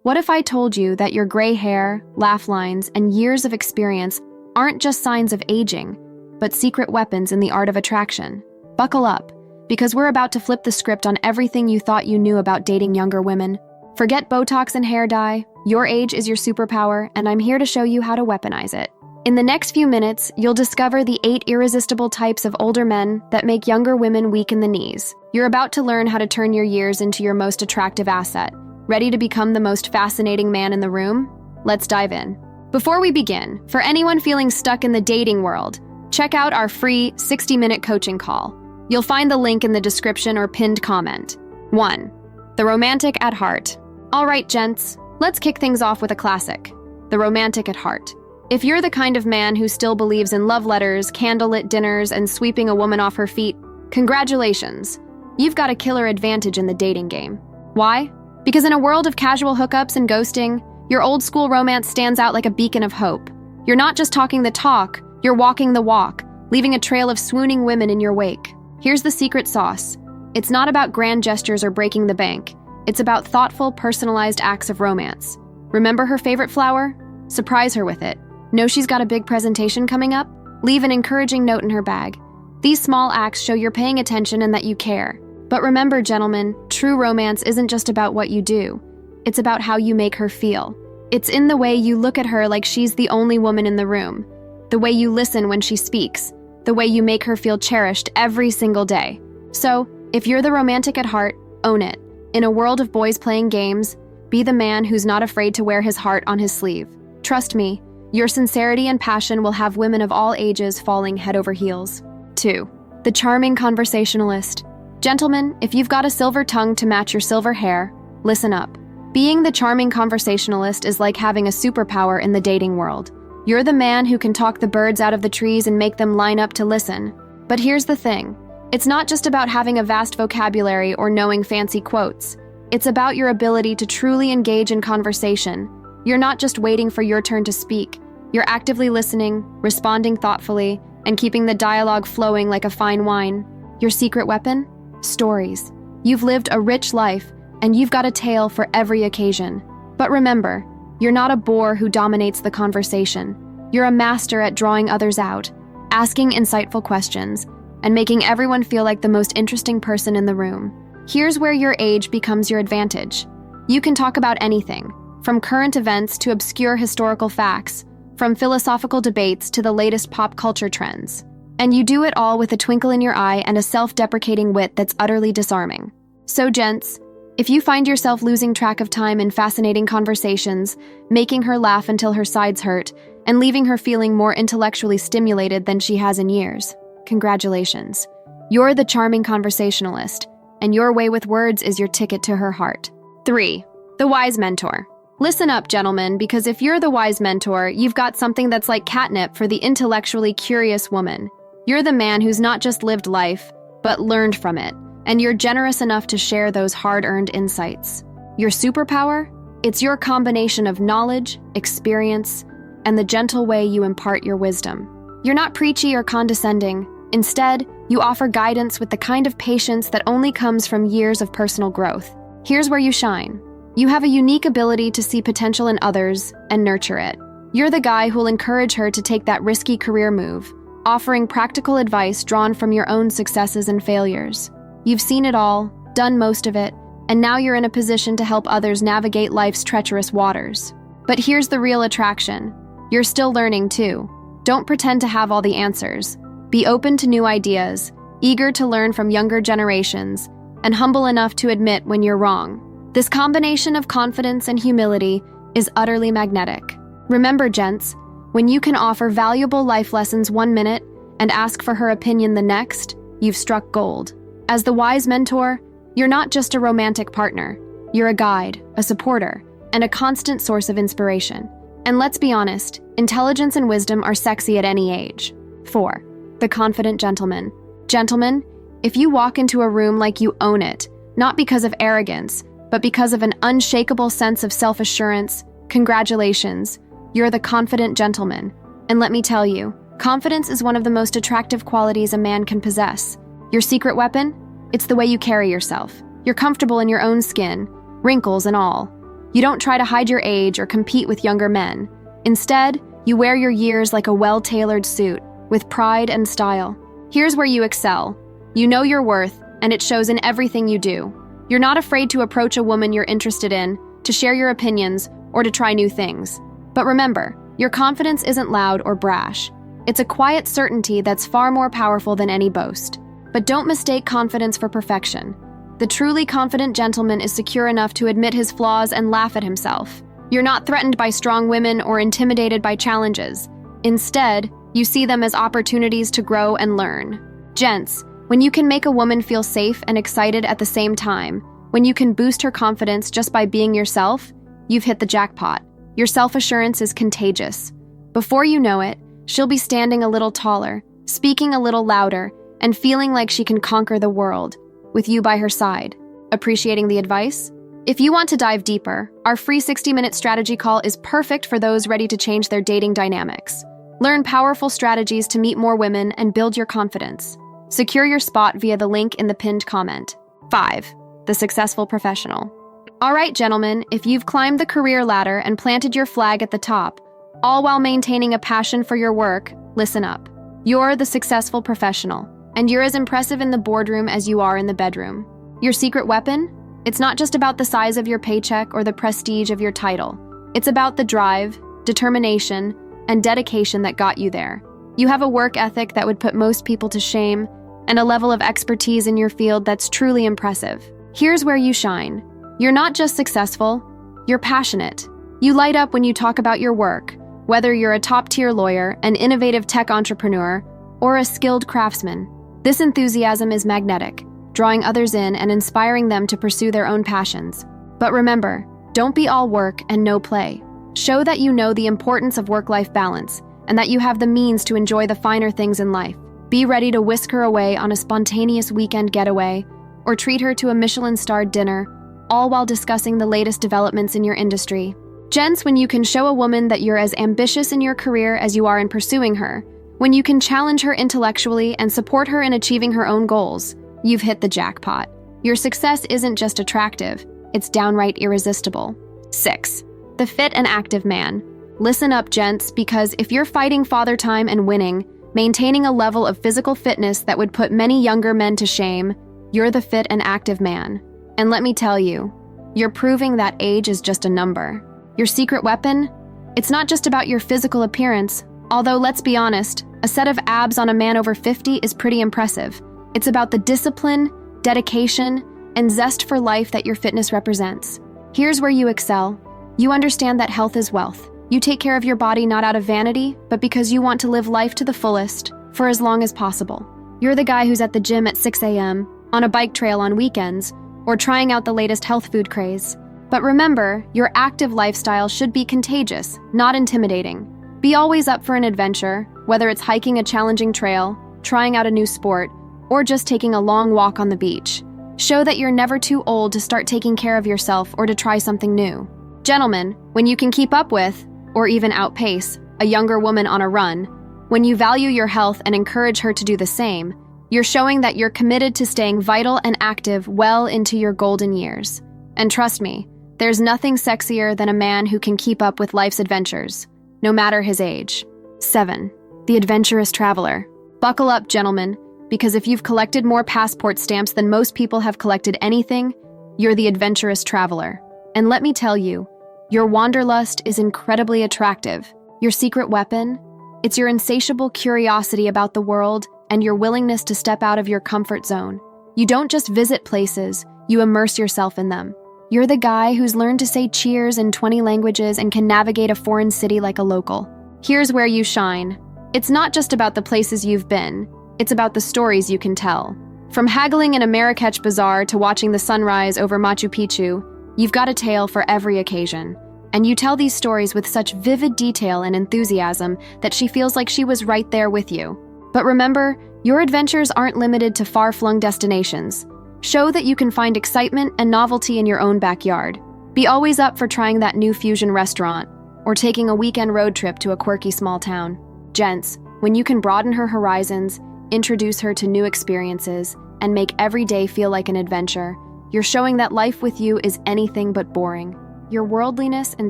What if I told you that your gray hair, laugh lines, and years of experience aren't just signs of aging, but secret weapons in the art of attraction? Buckle up, because we're about to flip the script on everything you thought you knew about dating younger women. Forget Botox and hair dye. Your age is your superpower, and I'm here to show you how to weaponize it. In the next few minutes, you'll discover the 8 irresistible types of older men that make younger women weak in the knees. You're about to learn how to turn your years into your most attractive asset. Ready to become the most fascinating man in the room? Let's dive in. Before we begin, for anyone feeling stuck in the dating world, check out our free 60-minute coaching call. You'll find the link in the description or pinned comment. 1. The romantic at heart. All right, gents, let's kick things off with a classic. The romantic at heart. If you're the kind of man who still believes in love letters, candlelit dinners, and sweeping a woman off her feet, congratulations. You've got a killer advantage in the dating game. Why? Because in a world of casual hookups and ghosting, your old-school romance stands out like a beacon of hope. You're not just talking the talk, you're walking the walk, leaving a trail of swooning women in your wake. Here's the secret sauce. It's not about grand gestures or breaking the bank. It's about thoughtful, personalized acts of romance. Remember her favorite flower? Surprise her with it. Know she's got a big presentation coming up? Leave an encouraging note in her bag. These small acts show you're paying attention and that you care. But remember, gentlemen, true romance isn't just about what you do. It's about how you make her feel. It's in the way you look at her like she's the only woman in the room, the way you listen when she speaks, the way you make her feel cherished every single day. So, if you're the romantic at heart, own it. In a world of boys playing games, be the man who's not afraid to wear his heart on his sleeve. Trust me, your sincerity and passion will have women of all ages falling head over heels. 2. The charming conversationalist. Gentlemen, if you've got a silver tongue to match your silver hair, listen up. Being the charming conversationalist is like having a superpower in the dating world. You're the man who can talk the birds out of the trees and make them line up to listen. But here's the thing. It's not just about having a vast vocabulary or knowing fancy quotes. It's about your ability to truly engage in conversation. You're not just waiting for your turn to speak. You're actively listening, responding thoughtfully, and keeping the dialogue flowing like a fine wine. Your secret weapon? Stories. You've lived a rich life, and you've got a tale for every occasion. But remember, you're not a bore who dominates the conversation. You're a master at drawing others out, asking insightful questions, and making everyone feel like the most interesting person in the room. Here's where your age becomes your advantage. You can talk about anything, from current events to obscure historical facts, from philosophical debates to the latest pop culture trends. And you do it all with a twinkle in your eye and a self-deprecating wit that's utterly disarming. So, gents, if you find yourself losing track of time in fascinating conversations, making her laugh until her sides hurt, and leaving her feeling more intellectually stimulated than she has in years, congratulations. You're the charming conversationalist, and your way with words is your ticket to her heart. 3. The wise mentor. Listen up, gentlemen, because if you're the wise mentor, you've got something that's like catnip for the intellectually curious woman. You're the man who's not just lived life, but learned from it, and you're generous enough to share those hard-earned insights. Your superpower? It's your combination of knowledge, experience, and the gentle way you impart your wisdom. You're not preachy or condescending. Instead, you offer guidance with the kind of patience that only comes from years of personal growth. Here's where you shine. You have a unique ability to see potential in others and nurture it. You're the guy who'll encourage her to take that risky career move, offering practical advice drawn from your own successes and failures. You've seen it all, done most of it, and now you're in a position to help others navigate life's treacherous waters. But here's the real attraction. You're still learning too. Don't pretend to have all the answers. Be open to new ideas, eager to learn from younger generations, and humble enough to admit when you're wrong. This combination of confidence and humility is utterly magnetic. Remember, gents, when you can offer valuable life lessons 1 minute and ask for her opinion the next, you've struck gold. As the wise mentor, you're not just a romantic partner. You're a guide, a supporter, and a constant source of inspiration. And let's be honest, intelligence and wisdom are sexy at any age. 4. The confident gentleman. Gentlemen, if you walk into a room like you own it, not because of arrogance, but because of an unshakable sense of self-assurance, congratulations, you're the confident gentleman. And let me tell you, confidence is one of the most attractive qualities a man can possess. Your secret weapon? It's the way you carry yourself. You're comfortable in your own skin, wrinkles and all. You don't try to hide your age or compete with younger men. Instead, you wear your years like a well-tailored suit, with pride and style. Here's where you excel. You know your worth, and it shows in everything you do. You're not afraid to approach a woman you're interested in, to share your opinions, or to try new things. But remember, your confidence isn't loud or brash. It's a quiet certainty that's far more powerful than any boast. But don't mistake confidence for perfection. The truly confident gentleman is secure enough to admit his flaws and laugh at himself. You're not threatened by strong women or intimidated by challenges. Instead, you see them as opportunities to grow and learn. Gents, when you can make a woman feel safe and excited at the same time, when you can boost her confidence just by being yourself, you've hit the jackpot. Your self-assurance is contagious. Before you know it, she'll be standing a little taller, speaking a little louder, and feeling like she can conquer the world, with you by her side. Appreciating the advice? If you want to dive deeper, our free 60-minute strategy call is perfect for those ready to change their dating dynamics. Learn powerful strategies to meet more women and build your confidence. Secure your spot via the link in the pinned comment. 5. The successful professional. All right, gentlemen, if you've climbed the career ladder and planted your flag at the top, all while maintaining a passion for your work, listen up. You're the successful professional, and you're as impressive in the boardroom as you are in the bedroom. Your secret weapon? It's not just about the size of your paycheck or the prestige of your title. It's about the drive, determination, and dedication that got you there. You have a work ethic that would put most people to shame, and a level of expertise in your field that's truly impressive. Here's where you shine. You're not just successful, you're passionate. You light up when you talk about your work, whether you're a top-tier lawyer, an innovative tech entrepreneur, or a skilled craftsman. This enthusiasm is magnetic, drawing others in and inspiring them to pursue their own passions. But remember, don't be all work and no play. Show that you know the importance of work-life balance and that you have the means to enjoy the finer things in life. Be ready to whisk her away on a spontaneous weekend getaway or treat her to a Michelin-starred dinner, all while discussing the latest developments in your industry. Gents, when you can show a woman that you're as ambitious in your career as you are in pursuing her, when you can challenge her intellectually and support her in achieving her own goals, you've hit the jackpot. Your success isn't just attractive, it's downright irresistible. 6. The fit and active man. Listen up, gents, because if you're fighting father time and winning, maintaining a level of physical fitness that would put many younger men to shame, you're the fit and active man. And let me tell you, you're proving that age is just a number. Your secret weapon? It's not just about your physical appearance, although let's be honest, a set of abs on a man over 50 is pretty impressive. It's about the discipline, dedication, and zest for life that your fitness represents. Here's where you excel. You understand that health is wealth. You take care of your body not out of vanity, but because you want to live life to the fullest, for as long as possible. You're the guy who's at the gym at 6 a.m., on a bike trail on weekends, or trying out the latest health food craze. But remember, your active lifestyle should be contagious, not intimidating. Be always up for an adventure, whether it's hiking a challenging trail, trying out a new sport, or just taking a long walk on the beach. Show that you're never too old to start taking care of yourself or to try something new. Gentlemen, when you can keep up with, or even outpace, a younger woman on a run, when you value your health and encourage her to do the same, you're showing that you're committed to staying vital and active well into your golden years. And trust me, there's nothing sexier than a man who can keep up with life's adventures, no matter his age. 7. The adventurous traveler. Buckle up, gentlemen, because if you've collected more passport stamps than most people have collected anything, you're the adventurous traveler. And let me tell you, your wanderlust is incredibly attractive. Your secret weapon? It's your insatiable curiosity about the world and your willingness to step out of your comfort zone. You don't just visit places, you immerse yourself in them. You're the guy who's learned to say cheers in 20 languages and can navigate a foreign city like a local. Here's where you shine. It's not just about the places you've been, it's about the stories you can tell. From haggling in a Marrakech bazaar to watching the sunrise over Machu Picchu, you've got a tale for every occasion. And you tell these stories with such vivid detail and enthusiasm that she feels like she was right there with you. But remember, your adventures aren't limited to far-flung destinations. Show that you can find excitement and novelty in your own backyard. Be always up for trying that new fusion restaurant or taking a weekend road trip to a quirky small town. Gents, when you can broaden her horizons, introduce her to new experiences, and make every day feel like an adventure, you're showing that life with you is anything but boring. Your worldliness and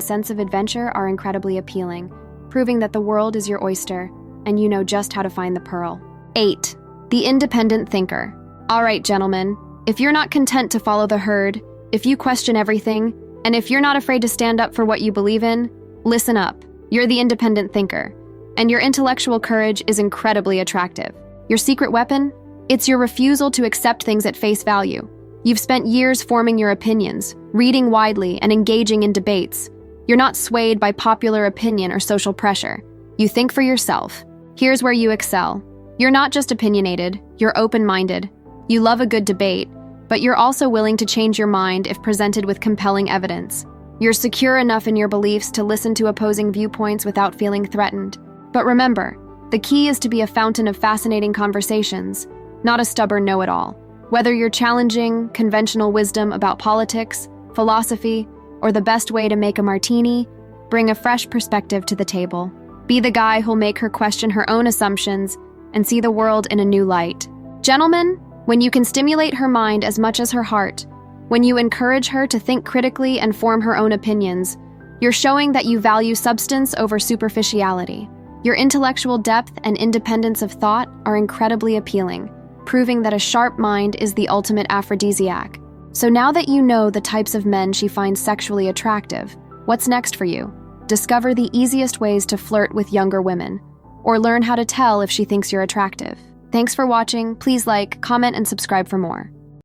sense of adventure are incredibly appealing, proving that the world is your oyster, and you know just how to find the pearl. 8. The independent thinker. All right, gentlemen, if you're not content to follow the herd, if you question everything, and if you're not afraid to stand up for what you believe in, listen up. You're the independent thinker, and your intellectual courage is incredibly attractive. Your secret weapon? It's your refusal to accept things at face value. You've spent years forming your opinions, reading widely, and engaging in debates. You're not swayed by popular opinion or social pressure. You think for yourself. Here's where you excel. You're not just opinionated, you're open-minded. You love a good debate, but you're also willing to change your mind if presented with compelling evidence. You're secure enough in your beliefs to listen to opposing viewpoints without feeling threatened. But remember, the key is to be a fountain of fascinating conversations, not a stubborn know-it-all. Whether you're challenging conventional wisdom about politics, philosophy, or the best way to make a martini, bring a fresh perspective to the table. Be the guy who'll make her question her own assumptions and see the world in a new light. Gentlemen, when you can stimulate her mind as much as her heart, when you encourage her to think critically and form her own opinions, you're showing that you value substance over superficiality. Your intellectual depth and independence of thought are incredibly appealing, proving that a sharp mind is the ultimate aphrodisiac. So now that you know the types of men she finds sexually attractive, what's next for you? Discover the easiest ways to flirt with younger women, or learn how to tell if she thinks you're attractive. Thanks for watching. Please like, comment, and subscribe for more.